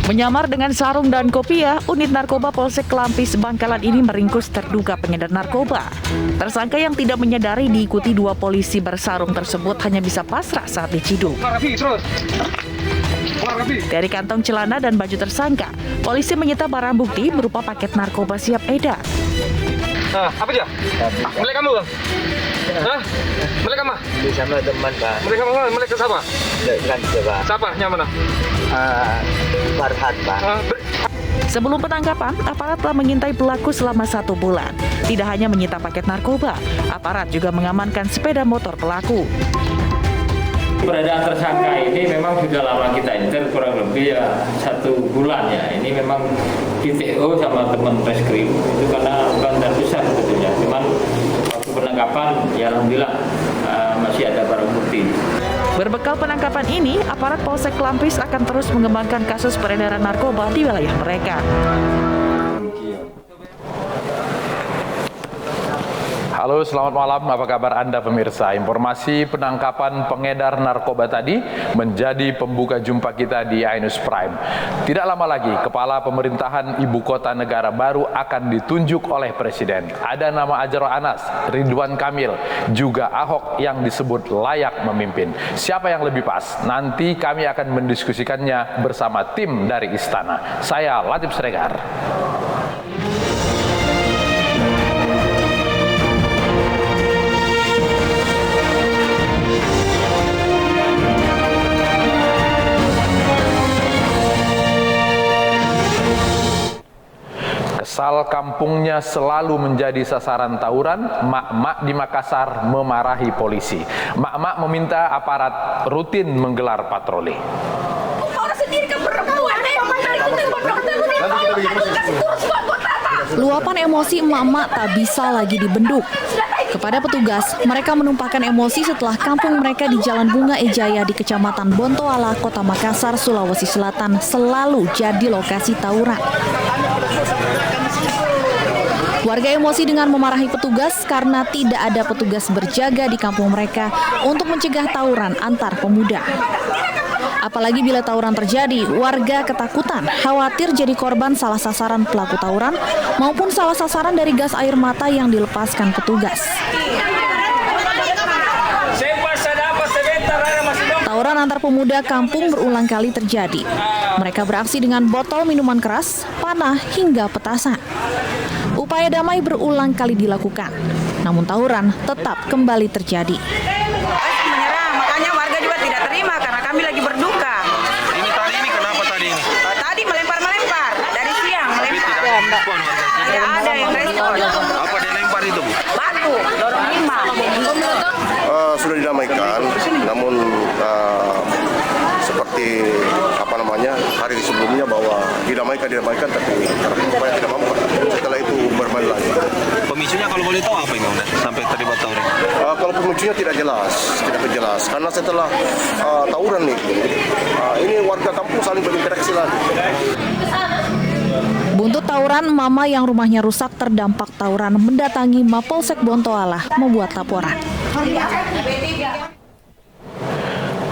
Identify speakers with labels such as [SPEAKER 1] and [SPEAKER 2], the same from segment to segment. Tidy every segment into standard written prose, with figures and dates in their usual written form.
[SPEAKER 1] Menyamar dengan sarung dan kopiah, unit narkoba Polsek Klampis Bangkalan ini meringkus terduga pengedar narkoba. Tersangka yang tidak menyadari diikuti 2 polisi bersarung tersebut hanya bisa pasrah saat diciduk. Dari kantong celana dan baju tersangka, polisi menyita barang bukti berupa paket narkoba siap edar.
[SPEAKER 2] Apa dia? Milik kamu, Bang? Hah? Milik kamu?
[SPEAKER 3] Sama teman, Pak.
[SPEAKER 2] Milik siapa?
[SPEAKER 3] Kan coba.
[SPEAKER 2] Siapa? Yang mana?
[SPEAKER 3] Farhan, Pak.
[SPEAKER 1] Sebelum penangkapan, aparat telah mengintai pelaku selama 1 bulan. Tidak hanya menyita paket narkoba, aparat juga mengamankan sepeda motor pelaku.
[SPEAKER 4] Keberadaan tersangka ini memang sudah lama kita incer, kurang lebih ya 1 bulan ya. Ini memang di TO sama teman reskrim itu karena bandar besar sebetulnya. Cuman waktu penangkapan ya alhamdulillah masih ada barang bukti.
[SPEAKER 1] Berbekal penangkapan ini, aparat Polsek Klampis akan terus mengembangkan kasus peredaran narkoba di wilayah mereka.
[SPEAKER 5] Halo, selamat malam. Apa kabar Anda pemirsa? Informasi penangkapan pengedar narkoba tadi menjadi pembuka jumpa kita di iNews Prime. Tidak lama lagi, kepala pemerintahan ibu kota negara baru akan ditunjuk oleh Presiden. Ada nama Adjarul Anas, Ridwan Kamil, juga Ahok yang disebut layak memimpin. Siapa yang lebih pas? Nanti kami akan mendiskusikannya bersama tim dari Istana. Saya Latif Sregar. Kesal kampungnya selalu menjadi sasaran tawuran, mak-mak di Makassar memarahi polisi. Mak-mak meminta aparat rutin menggelar patroli.
[SPEAKER 6] Luapan emosi emak-emak tak bisa lagi dibendung. Kepada petugas, mereka menumpahkan emosi setelah kampung mereka di Jalan Bunga Ejaya di Kecamatan Bontoala, Kota Makassar, Sulawesi Selatan selalu jadi lokasi tawuran. Warga emosi dengan memarahi petugas karena tidak ada petugas berjaga di kampung mereka untuk mencegah tawuran antar pemuda. Apalagi bila tawuran terjadi, warga ketakutan, khawatir jadi korban salah sasaran pelaku tawuran maupun salah sasaran dari gas air mata yang dilepaskan petugas. Tawuran antar pemuda kampung berulang kali terjadi. Mereka beraksi dengan botol minuman keras, panah, hingga petasan. Upaya damai berulang kali dilakukan, namun tawuran tetap kembali terjadi.
[SPEAKER 7] Menyerah, makanya warga juga tidak terima karena kami lagi berduka.
[SPEAKER 2] Ini kenapa tadi?
[SPEAKER 7] Tadi melempar dari siang melempar. Tidak ada yang respon.
[SPEAKER 2] Apa dia lempar itu, Bu?
[SPEAKER 7] Batu, dorong 5.
[SPEAKER 8] Sudah didamaikan, namun seperti hari sebelumnya bahwa didamaikan tapi supaya tidak mampu. Setelah itu berbalik lagi.
[SPEAKER 2] Pemicunya kalau boleh tahu apa yang sampai terlibat tawuran?
[SPEAKER 8] Kalau pemicunya tidak jelas karena setelah tawuran ini warga kampung saling berinteraksi lagi.
[SPEAKER 6] Buntut tawuran, mama yang rumahnya rusak terdampak tawuran mendatangi Mapolsek Bontoala membuat laporan.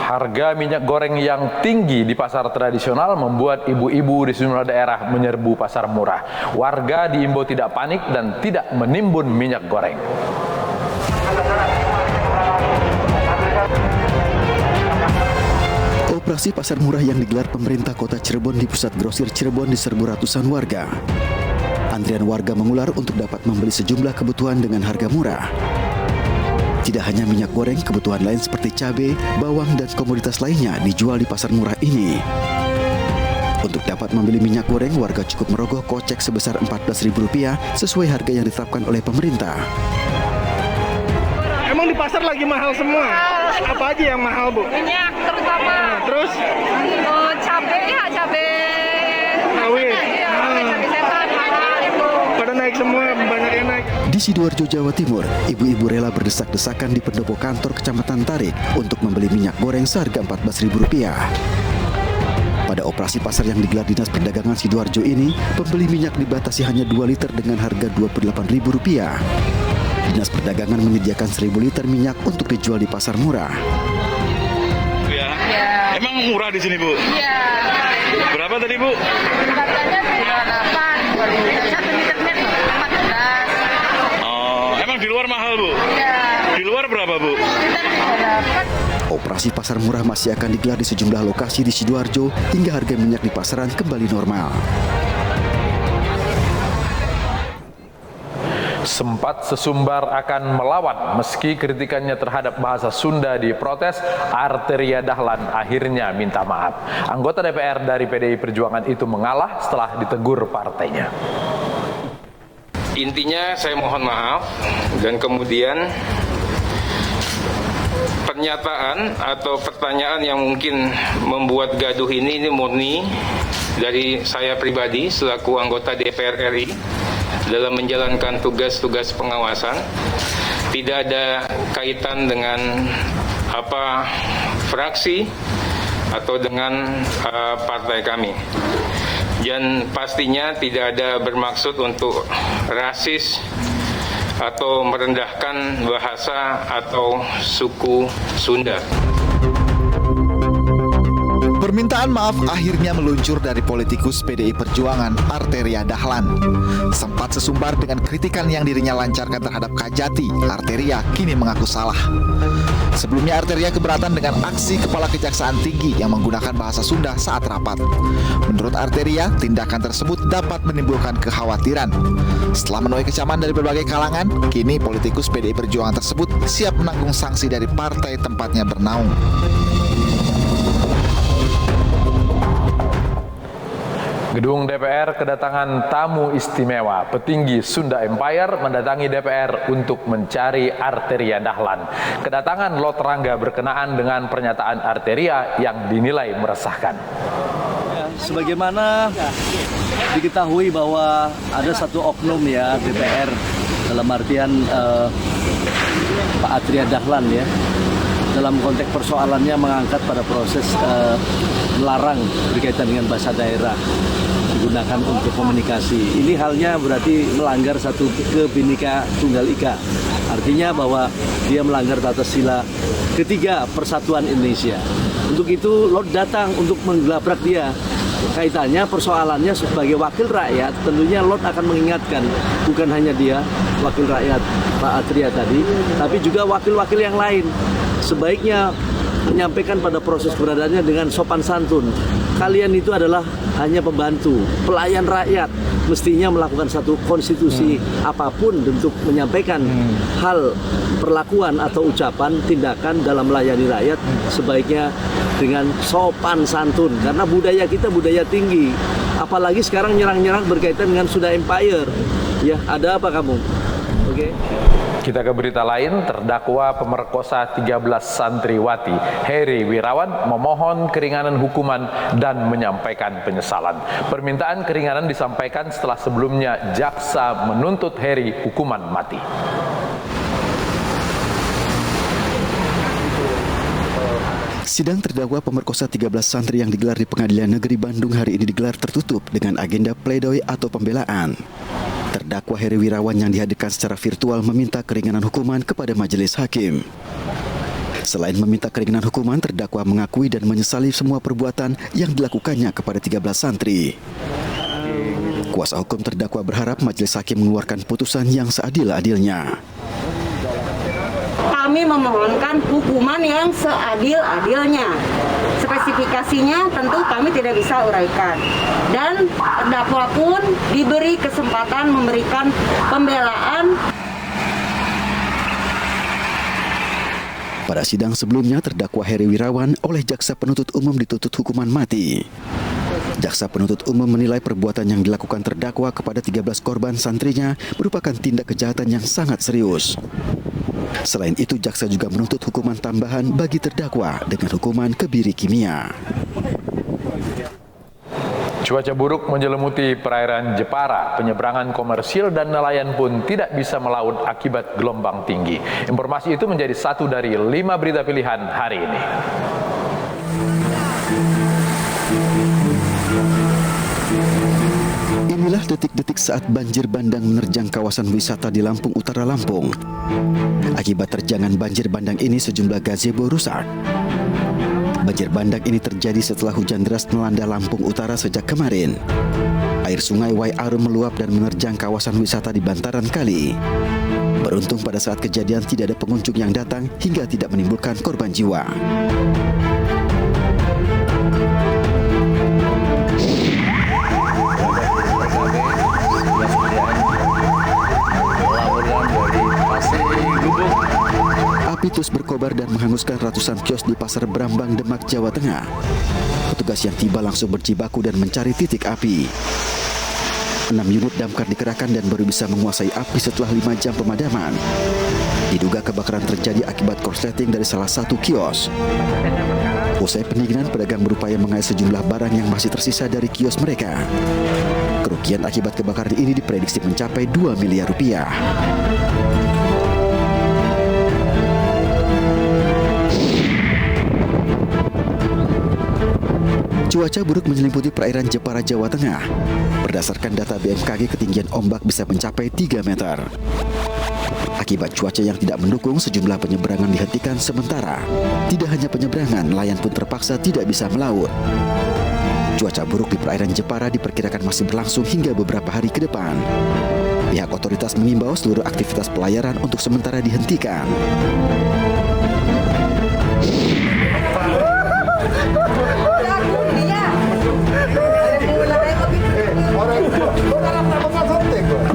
[SPEAKER 5] Harga minyak goreng yang tinggi di pasar tradisional membuat ibu-ibu di sejumlah daerah menyerbu pasar murah. Warga diimbau tidak panik dan tidak menimbun minyak goreng.
[SPEAKER 9] Operasi pasar murah yang digelar pemerintah kota Cirebon di pusat grosir Cirebon diserbu ratusan warga. Antrian warga mengular untuk dapat membeli sejumlah kebutuhan dengan harga murah. Tidak hanya minyak goreng, kebutuhan lain seperti cabai, bawang, dan komoditas lainnya dijual di pasar murah ini. Untuk dapat membeli minyak goreng, warga cukup merogoh kocek sebesar Rp14.000 sesuai harga yang ditetapkan oleh pemerintah.
[SPEAKER 10] Emang di pasar lagi mahal semua? Apa aja yang mahal, Bu?
[SPEAKER 11] Minyak terutama.
[SPEAKER 10] Terus?
[SPEAKER 11] Cabai
[SPEAKER 10] rawit.
[SPEAKER 11] cabai setan mahal itu.
[SPEAKER 10] Pada naik semua, banyak yang naik.
[SPEAKER 9] Di Sidoarjo, Jawa Timur, ibu-ibu rela berdesak-desakan di pendopo kantor Kecamatan Tarik untuk membeli minyak goreng seharga Rp14.000. Pada operasi pasar yang digelar Dinas Perdagangan Sidoarjo ini, pembeli minyak dibatasi hanya 2 liter dengan harga Rp28.000. Dinas Perdagangan menyediakan 1.000 liter minyak untuk dijual di pasar murah.
[SPEAKER 12] Emang murah di sini, Bu?
[SPEAKER 11] Iya.
[SPEAKER 12] Berapa tadi, Bu?
[SPEAKER 11] Harganya 38, 1 liter 14.
[SPEAKER 12] Oh, emang di luar mahal, Bu?
[SPEAKER 11] Iya.
[SPEAKER 12] Di luar berapa, Bu?
[SPEAKER 11] Kita bisa dapat.
[SPEAKER 9] Operasi pasar murah masih akan digelar di sejumlah lokasi di Sidoarjo hingga harga minyak di pasaran kembali normal.
[SPEAKER 5] Sempat sesumbar akan melawan meski kritikannya terhadap bahasa Sunda diprotes, Arteria Dahlan akhirnya minta maaf. Anggota DPR dari PDI Perjuangan itu mengalah setelah ditegur partainya.
[SPEAKER 2] Intinya saya mohon maaf dan kemudian pernyataan atau pertanyaan yang mungkin membuat gaduh ini murni dari saya pribadi selaku anggota DPR RI dalam menjalankan tugas-tugas pengawasan, tidak ada kaitan dengan apa fraksi atau dengan partai kami. Dan pastinya tidak ada bermaksud untuk rasis atau merendahkan bahasa atau suku Sunda.
[SPEAKER 13] Permintaan maaf akhirnya meluncur dari politikus PDI Perjuangan Arteria Dahlan. Sempat sesumbar dengan kritikan yang dirinya lancarkan terhadap Kajati, Arteria kini mengaku salah. Sebelumnya Arteria keberatan dengan aksi Kepala Kejaksaan Tinggi yang menggunakan bahasa Sunda saat rapat. Menurut Arteria, tindakan tersebut dapat menimbulkan kekhawatiran. Setelah menuai kecaman dari berbagai kalangan, kini politikus PDI Perjuangan tersebut siap menanggung sanksi dari partai tempatnya bernaung.
[SPEAKER 5] Gedung DPR kedatangan tamu istimewa. Petinggi Sunda Empire mendatangi DPR untuk mencari Arteria Dahlan. Kedatangan Lot Rangga berkenaan dengan pernyataan Arteria yang dinilai meresahkan.
[SPEAKER 14] Sebagaimana diketahui bahwa ada satu oknum ya DPR dalam artian Pak Arteria Dahlan ya, dalam konteks persoalannya mengangkat pada proses melarang berkaitan dengan bahasa daerah digunakan untuk komunikasi. Ini halnya berarti melanggar satu Bhinneka Tunggal Ika. Artinya bahwa dia melanggar tata sila ketiga Persatuan Indonesia. Untuk itu Lot datang untuk menggelabrak dia. Kaitannya persoalannya sebagai wakil rakyat, tentunya Lot akan mengingatkan bukan hanya dia wakil rakyat Pak Arteria tadi, tapi juga wakil-wakil yang lain. Sebaiknya menyampaikan pada proses keberadaannya dengan sopan santun. Kalian itu adalah hanya pembantu, pelayan rakyat. Mestinya melakukan satu konstitusi apapun untuk menyampaikan hal perlakuan atau ucapan, tindakan dalam melayani rakyat sebaiknya dengan sopan santun. Karena budaya kita budaya tinggi. Apalagi sekarang nyerang-nyerang berkaitan dengan Sunda Empire. Ya, ada apa kamu? Oke.
[SPEAKER 5] Kita ke berita lain, terdakwa pemerkosa 13 santriwati Heri Wirawan memohon keringanan hukuman dan menyampaikan penyesalan. Permintaan keringanan disampaikan setelah sebelumnya jaksa menuntut Heri hukuman mati.
[SPEAKER 9] Sidang terdakwa pemerkosa 13 santri yang digelar di Pengadilan Negeri Bandung hari ini digelar tertutup dengan agenda pledoi atau pembelaan. Terdakwa Heri Wirawan yang dihadirkan secara virtual meminta keringanan hukuman kepada majelis hakim. Selain meminta keringanan hukuman, terdakwa mengakui dan menyesali semua perbuatan yang dilakukannya kepada 13 santri. Kuasa hukum terdakwa berharap majelis hakim mengeluarkan putusan yang seadil-adilnya.
[SPEAKER 7] Kami memohonkan hukuman yang seadil-adilnya. Spesifikasinya tentu kami tidak bisa uraikan. Dan terdakwa pun diberi kesempatan memberikan pembelaan.
[SPEAKER 9] Pada sidang sebelumnya, terdakwa Heri Wirawan oleh jaksa penuntut umum dituntut hukuman mati. Jaksa penuntut umum menilai perbuatan yang dilakukan terdakwa kepada 13 korban santrinya merupakan tindak kejahatan yang sangat serius. Selain itu, jaksa juga menuntut hukuman tambahan bagi terdakwa dengan hukuman kebiri kimia.
[SPEAKER 5] Cuaca buruk menyelimuti perairan Jepara, penyeberangan komersil dan nelayan pun tidak bisa melaut akibat gelombang tinggi. Informasi itu menjadi satu dari 5 berita pilihan hari ini.
[SPEAKER 9] Inilah detik-detik saat banjir bandang menerjang kawasan wisata di Lampung Utara, Lampung. Akibat terjangan banjir bandang ini, sejumlah gazebo rusak. Banjir bandang ini terjadi setelah hujan deras melanda Lampung Utara sejak kemarin. Air sungai Wai Arum meluap dan menerjang kawasan wisata di bantaran kali. Beruntung pada saat kejadian tidak ada pengunjung yang datang hingga tidak menimbulkan korban jiwa. Api terus berkobar dan menghanguskan ratusan kios di Pasar Brambang, Demak, Jawa Tengah. Petugas yang tiba langsung berjibaku dan mencari titik api. 6 unit damkar dikerahkan dan baru bisa menguasai api setelah 5 jam pemadaman. Diduga kebakaran terjadi akibat korsleting dari salah satu kios. Usai pendinginan, pedagang berupaya mengais sejumlah barang yang masih tersisa dari kios mereka. Kerugian akibat kebakaran ini diprediksi mencapai 2 miliar rupiah. Cuaca buruk menyelimuti perairan Jepara, Jawa Tengah. Berdasarkan data BMKG, ketinggian ombak bisa mencapai 3 meter. Akibat cuaca yang tidak mendukung, sejumlah penyeberangan dihentikan sementara. Tidak hanya penyeberangan, nelayan pun terpaksa tidak bisa melaut. Cuaca buruk di perairan Jepara diperkirakan masih berlangsung hingga beberapa hari ke depan. Pihak otoritas mengimbau seluruh aktivitas pelayaran untuk sementara dihentikan.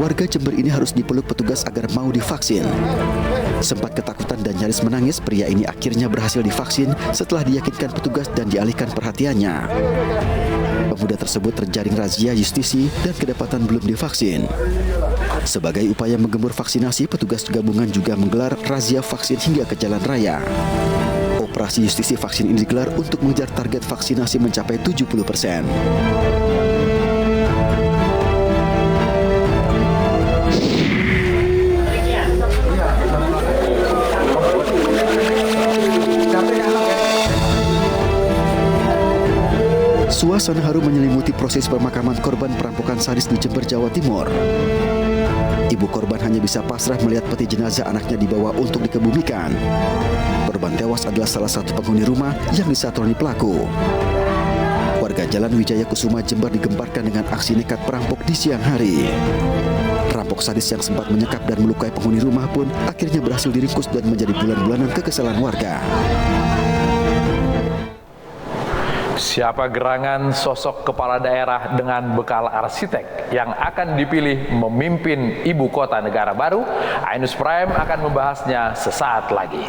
[SPEAKER 9] Warga Jember ini harus dipeluk petugas agar mau divaksin. Sempat ketakutan dan nyaris menangis, pria ini akhirnya berhasil divaksin setelah diyakinkan petugas dan dialihkan perhatiannya. Pemuda tersebut terjaring razia justisi dan kedapatan belum divaksin. Sebagai upaya menggembur vaksinasi, petugas gabungan juga menggelar razia vaksin hingga ke jalan raya. Operasi justisi vaksin ini digelar untuk mengejar target vaksinasi mencapai 70%. Suasana haru menyelimuti proses pemakaman korban perampokan sadis di Jember, Jawa Timur. Ibu korban hanya bisa pasrah melihat peti jenazah anaknya dibawa untuk dikebumikan. Korban tewas adalah salah satu penghuni rumah yang disatroni pelaku. Warga Jalan Wijaya Kusuma, Jember digemparkan dengan aksi nekat perampok di siang hari. Perampok sadis yang sempat menyekap dan melukai penghuni rumah pun akhirnya berhasil diringkus dan menjadi bulan-bulanan kekesalan warga.
[SPEAKER 5] Siapa gerangan sosok kepala daerah dengan bekal arsitek yang akan dipilih memimpin ibu kota negara baru? Ainus Prime akan membahasnya sesaat lagi.